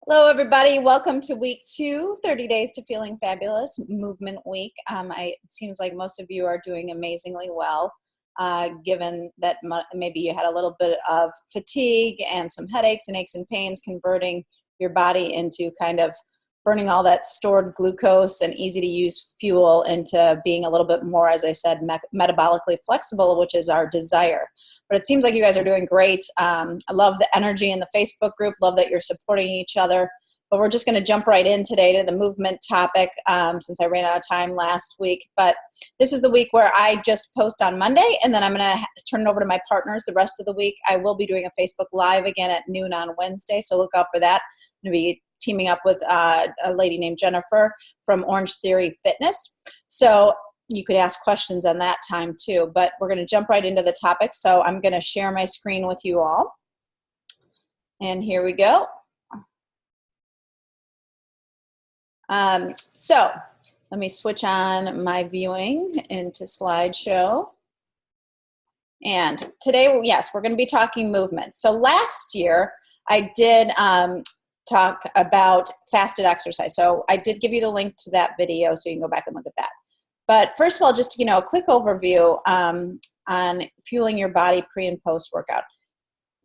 Hello, everybody. Welcome to week 2, 30 Days to Feeling Fabulous, Movement Week. It seems like most of you are doing amazingly well, given that maybe you had a little bit of fatigue and some headaches and aches and pains, converting your body into kind of burning all that stored glucose and easy to use fuel into being a little bit more, as I said, metabolically flexible, which is our desire. But it seems like you guys are doing great. I love the energy in the Facebook group, love that you're supporting each other. But we're just going to jump right in today to the movement topic since I ran out of time last week. But this is the week where I just post on Monday, and then I'm going to turn it over to my partners the rest of the week. I will be doing a Facebook Live again at noon on Wednesday, so look out for that. I'm going to be teaming up with a lady named Jennifer from Orange Theory Fitness. So you could ask questions on that time too, but we're going to jump right into the topic. So I'm going to share my screen with you all. And here we go. So let me switch on my viewing into slideshow. And today, yes, we're going to be talking movement. So last year I did talk about fasted exercise. So I did give you the link to that video so you can go back and look at that. But first of all, just, a quick overview on fueling your body pre and post workout.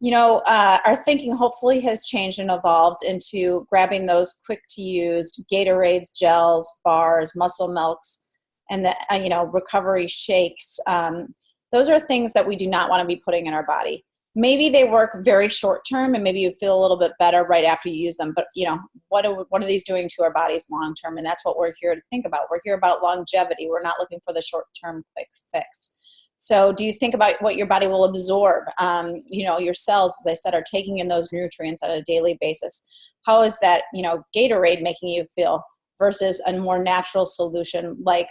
Our thinking hopefully has changed and evolved into grabbing those quick to use Gatorades, gels, bars, muscle milks, and the, recovery shakes. Those are things that we do not want to be putting in our body. Maybe they work very short term and maybe you feel a little bit better right after you use them. But, what are these doing to our bodies long term? And that's what we're here to think about. We're here about longevity. We're not looking for the short term quick fix. So do you think about what your body will absorb? Your cells, as I said, are taking in those nutrients on a daily basis. How is that, Gatorade making you feel versus a more natural solution like,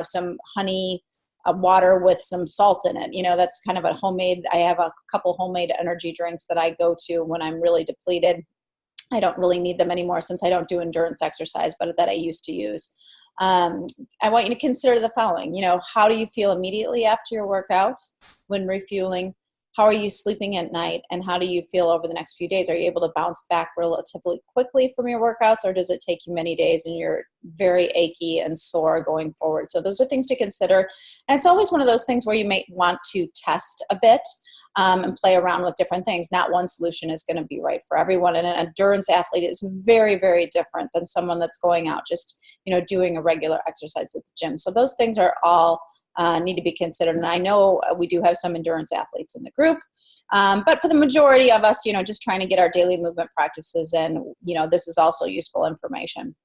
some honey, water with some salt in it. That's kind of a homemade, I have a couple homemade energy drinks that I go to when I'm really depleted. I don't really need them anymore since I don't do endurance exercise, but that I used to use. I want you to consider the following. How do you feel immediately after your workout when refueling? How are you sleeping at night? And how do you feel over the next few days? Are you able to bounce back relatively quickly from your workouts, or does it take you many days and you're very achy and sore going forward? So those are things to consider. And it's always one of those things where you may want to test a bit and play around with different things. Not one solution is going to be right for everyone. And an endurance athlete is very, very different than someone that's going out just, doing a regular exercise at the gym. So those things are all need to be considered. And I know we do have some endurance athletes in the group, but for the majority of us, just trying to get our daily movement practices in, this is also useful information.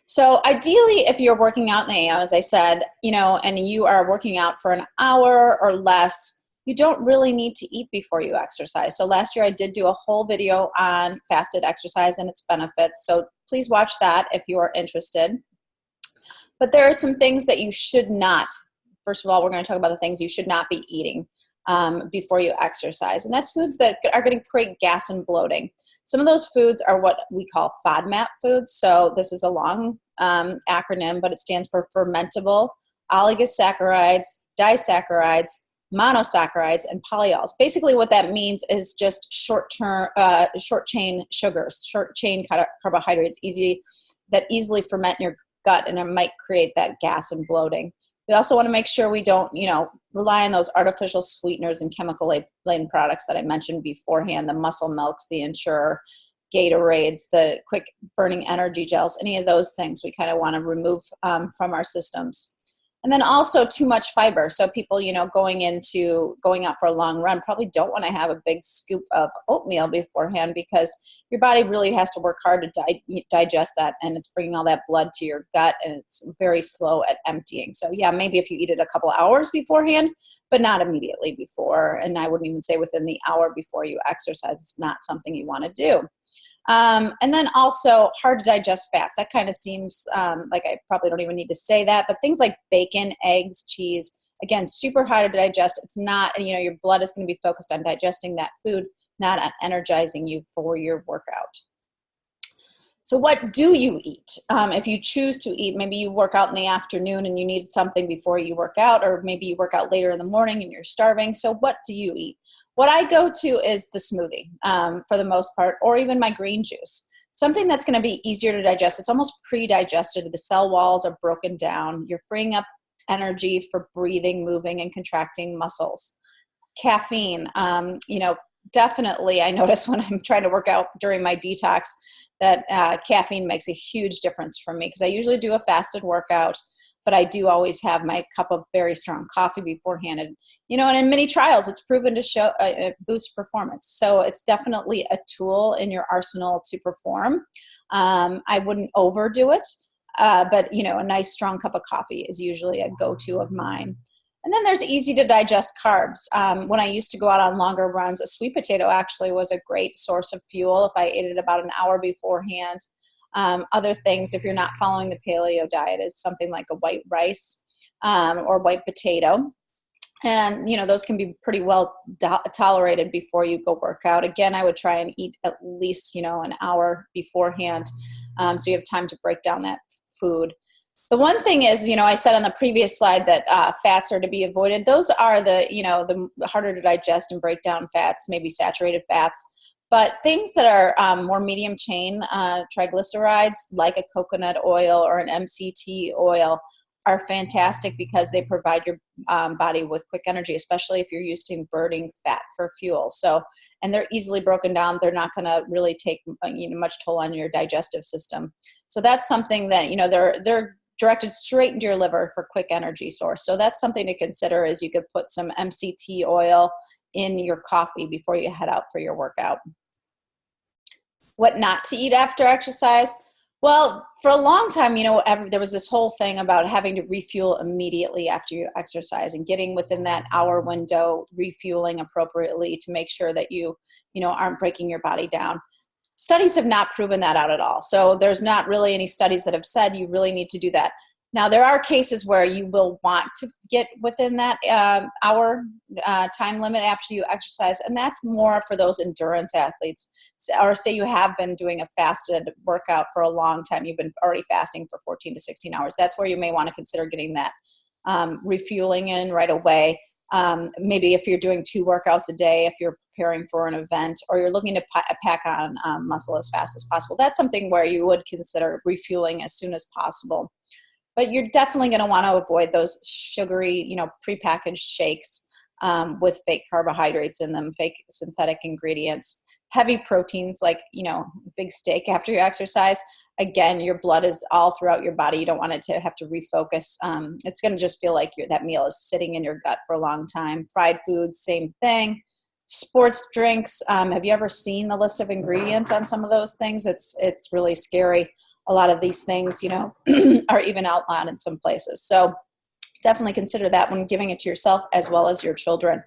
So ideally, if you're working out in the AM, as I said, and you are working out for an hour or less, you don't really need to eat before you exercise. So last year I did do a whole video on fasted exercise and its benefits. So please watch that if you are interested. But there are some things that you should not. First of all, we're going to talk about the things you should not be eating before you exercise. And that's foods that are going to create gas and bloating. Some of those foods are what we call FODMAP foods. So this is a long acronym, but it stands for fermentable oligosaccharides, disaccharides, monosaccharides, and polyols. Basically what that means is just short chain sugars, short chain carbohydrates, that easily ferment in your gut, and it might create that gas and bloating. We also want to make sure we don't, rely on those artificial sweeteners and chemical laden products that I mentioned beforehand, the muscle milks, the Ensure, Gatorades, the quick burning energy gels, any of those things we kind of want to remove from our systems. And then also too much fiber. So people, going out for a long run probably don't want to have a big scoop of oatmeal beforehand because your body really has to work hard to digest that, and it's bringing all that blood to your gut, and it's very slow at emptying. So yeah, maybe if you eat it a couple hours beforehand, but not immediately before. And I wouldn't even say within the hour before you exercise. It's not something you want to do. And then also hard to digest fats. That kind of seems like I probably don't even need to say that, but things like bacon, eggs, cheese, again, super hard to digest. It's not, your blood is going to be focused on digesting that food, not on energizing you for your workout. So what do you eat? If you choose to eat, maybe you work out in the afternoon and you need something before you work out, or maybe you work out later in the morning and you're starving. So what do you eat? What I go to is the smoothie for the most part, or even my green juice. Something that's going to be easier to digest. It's almost pre-digested. The cell walls are broken down. You're freeing up energy for breathing, moving, and contracting muscles. Caffeine, definitely I notice when I'm trying to work out during my detox that caffeine makes a huge difference for me, because I usually do a fasted workout, but I do always have my cup of very strong coffee beforehand. And, and in many trials, it's proven to show boost performance. So it's definitely a tool in your arsenal to perform. I wouldn't overdo it, but, a nice strong cup of coffee is usually a go-to of mine. And then there's easy to digest carbs. When I used to go out on longer runs, a sweet potato actually was a great source of fuel if I ate it about an hour beforehand. Other things, if you're not following the paleo diet, is something like a white rice or white potato. And, those can be pretty well tolerated before you go work out. Again, I would try and eat at least, an hour beforehand, so you have time to break down that food. The one thing is, I said on the previous slide that fats are to be avoided. Those are the harder to digest and break down fats, maybe saturated fats. But things that are more medium chain triglycerides, like a coconut oil or an MCT oil, are fantastic because they provide your body with quick energy, especially if you're used to burning fat for fuel. So, and they're easily broken down. They're not going to really take much toll on your digestive system. So that's something that they're directed straight into your liver for quick energy source. So that's something to consider, is you could put some MCT oil in your coffee before you head out for your workout. What not to eat after exercise? Well, for a long time, there was this whole thing about having to refuel immediately after you exercise, and getting within that hour window, refueling appropriately to make sure that you aren't breaking your body down. Studies have not proven that out at all. So there's not really any studies that have said you really need to do that. Now, there are cases where you will want to get within that hour time limit after you exercise, and that's more for those endurance athletes. Or say you have been doing a fasted workout for a long time, you've been already fasting for 14 to 16 hours. That's where you may want to consider getting that refueling in right away. Maybe if you're doing 2 workouts a day, if you're preparing for an event, or you're looking to pack on muscle as fast as possible, that's something where you would consider refueling as soon as possible. But you're definitely going to want to avoid those sugary, prepackaged shakes with fake carbohydrates in them, fake synthetic ingredients, heavy proteins like, big steak after you exercise. Again, your blood is all throughout your body. You don't want it to have to refocus. It's going to just feel like that meal is sitting in your gut for a long time. Fried foods, same thing. Sports drinks. Have you ever seen the list of ingredients on some of those things? It's really scary. A lot of these things, are even outlawed in some places. So definitely consider that when giving it to yourself as well as your children.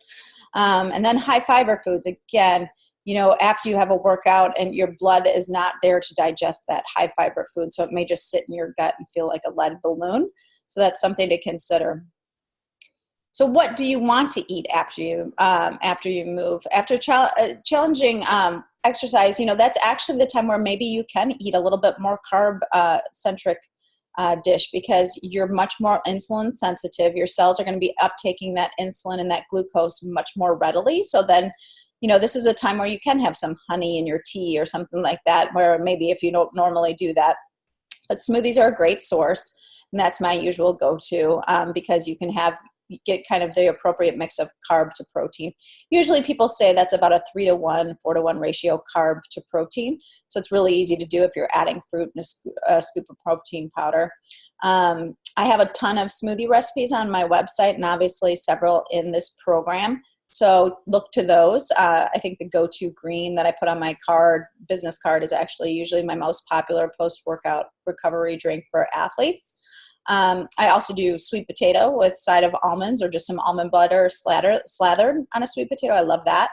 And then high fiber foods. Again, after you have a workout and your blood is not there to digest that high fiber food, so it may just sit in your gut and feel like a lead balloon. So that's something to consider. So what do you want to eat after you move? After challenging exercise, that's actually the time where maybe you can eat a little bit more carb-centric dish, because you're much more insulin sensitive. Your cells are going to be uptaking that insulin and that glucose much more readily. So then, this is a time where you can have some honey in your tea or something like that, where maybe if you don't normally do that. But smoothies are a great source, and that's my usual go-to because you get kind of the appropriate mix of carb to protein. Usually people say that's about a 3-to-1, 4-to-1 ratio carb to protein. So it's really easy to do if you're adding fruit and a scoop of protein powder. I have a ton of smoothie recipes on my website, and obviously several in this program. So look to those. I think the go-to green that I put on my business card, is actually usually my most popular post-workout recovery drink for athletes. I also do sweet potato with side of almonds, or just some almond butter slathered on a sweet potato. I love that.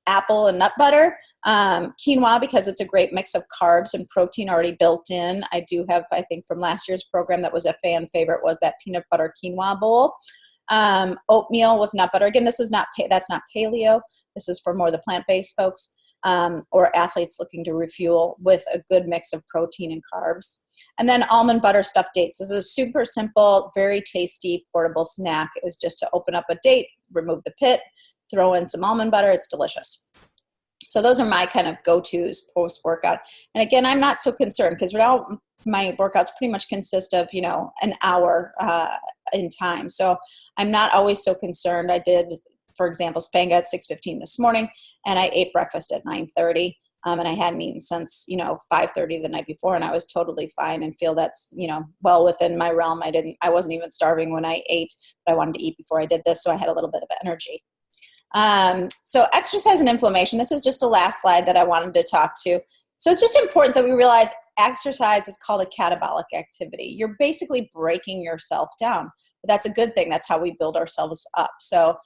Apple and nut butter. Quinoa, because it's a great mix of carbs and protein already built in. I do have, I think from last year's program, that was a fan favorite, was that peanut butter quinoa bowl. Oatmeal with nut butter. Again, that's not paleo. This is for more the plant-based folks. Or athletes looking to refuel with a good mix of protein and carbs. And then almond butter stuffed dates. This is a super simple, very tasty, portable snack. Is just to open up a date, remove the pit, throw in some almond butter. It's delicious. So those are my kind of go-tos post-workout. And again, I'm not so concerned because my workouts pretty much consist of, you know, an hour in time. So I'm not always so concerned. I did, for example, Spanga at 6:15 this morning, and I ate breakfast at 9:30. And I hadn't eaten since, you know, 5:30 the night before, and I was totally fine and feel that's, you know, well within my realm. I wasn't even starving when I ate, but I wanted to eat before I did this, so I had a little bit of energy. So exercise and inflammation, this is just a last slide that I wanted to talk to. So it's just important that we realize exercise is called a catabolic activity. You're basically breaking yourself down, but that's a good thing. That's how we build ourselves up. So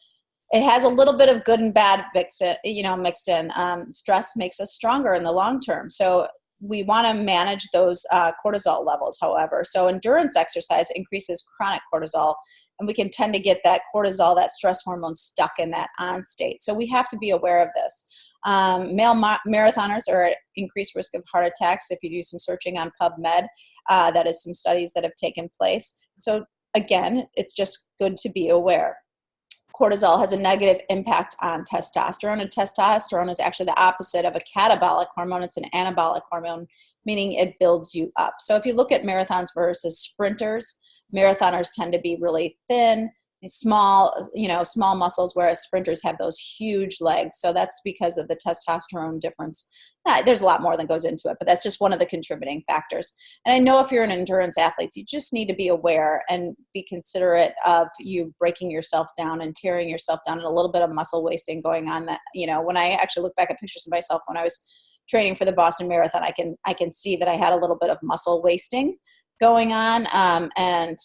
it has a little bit of good and bad mixed in. Stress makes us stronger in the long term. So we want to manage those cortisol levels, however. So endurance exercise increases chronic cortisol, and we can tend to get that cortisol, that stress hormone, stuck in that on state. So we have to be aware of this. Male marathoners are at increased risk of heart attacks. If you do some searching on PubMed, that is some studies that have taken place. So again, it's just good to be aware. Cortisol has a negative impact on testosterone, and testosterone is actually the opposite of a catabolic hormone. It's an anabolic hormone, meaning it builds you up. So if you look at marathons versus sprinters, marathoners tend to be really thin, small muscles, whereas sprinters have those huge legs. So that's because of the testosterone difference. There's a lot more that goes into it, but that's just one of the contributing factors. And I know if you're an endurance athlete, you just need to be aware and be considerate of you breaking yourself down and tearing yourself down, and a little bit of muscle wasting going on. That, you know, when I actually look back at pictures of myself when I was training for the Boston Marathon, I can see that I had a little bit of muscle wasting going on, and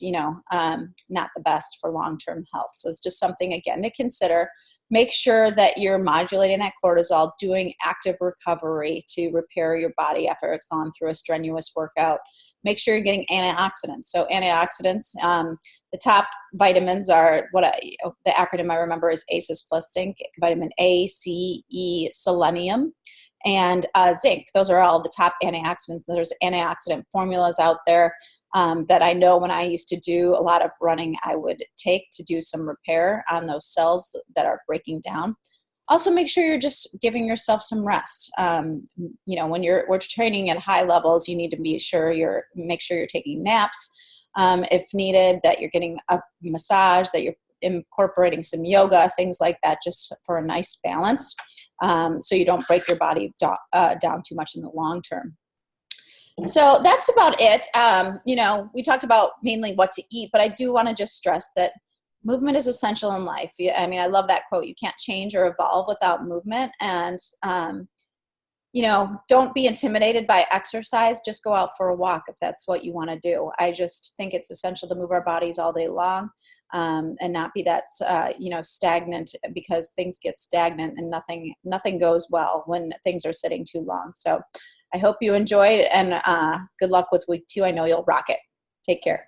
not the best for long-term health. So it's just something, again, to consider. Make sure that you're modulating that cortisol, doing active recovery to repair your body after it's gone through a strenuous workout. Make sure you're getting antioxidants. So antioxidants, the top vitamins are the acronym I remember is ACEs plus zinc, vitamin A, C, E, selenium, and zinc. Those are all the top antioxidants. There's antioxidant formulas out there that I know when I used to do a lot of running, I would take to do some repair on those cells that are breaking down. Also, make sure you're just giving yourself some rest. When we're training at high levels, you need to make sure you're taking naps if needed, that you're getting a massage, that you're incorporating some yoga, things like that, just for a nice balance, so you don't break your body down too much in the long term. So that's about it. We talked about mainly what to eat, but I do want to just stress that movement is essential in life. I mean, I love that quote. You can't change or evolve without movement. And, don't be intimidated by exercise. Just go out for a walk if that's what you want to do. I just think it's essential to move our bodies all day long, and not be that, stagnant, because things get stagnant and nothing goes well when things are sitting too long. So I hope you enjoyed, and good luck with week 2. I know you'll rock it. Take care.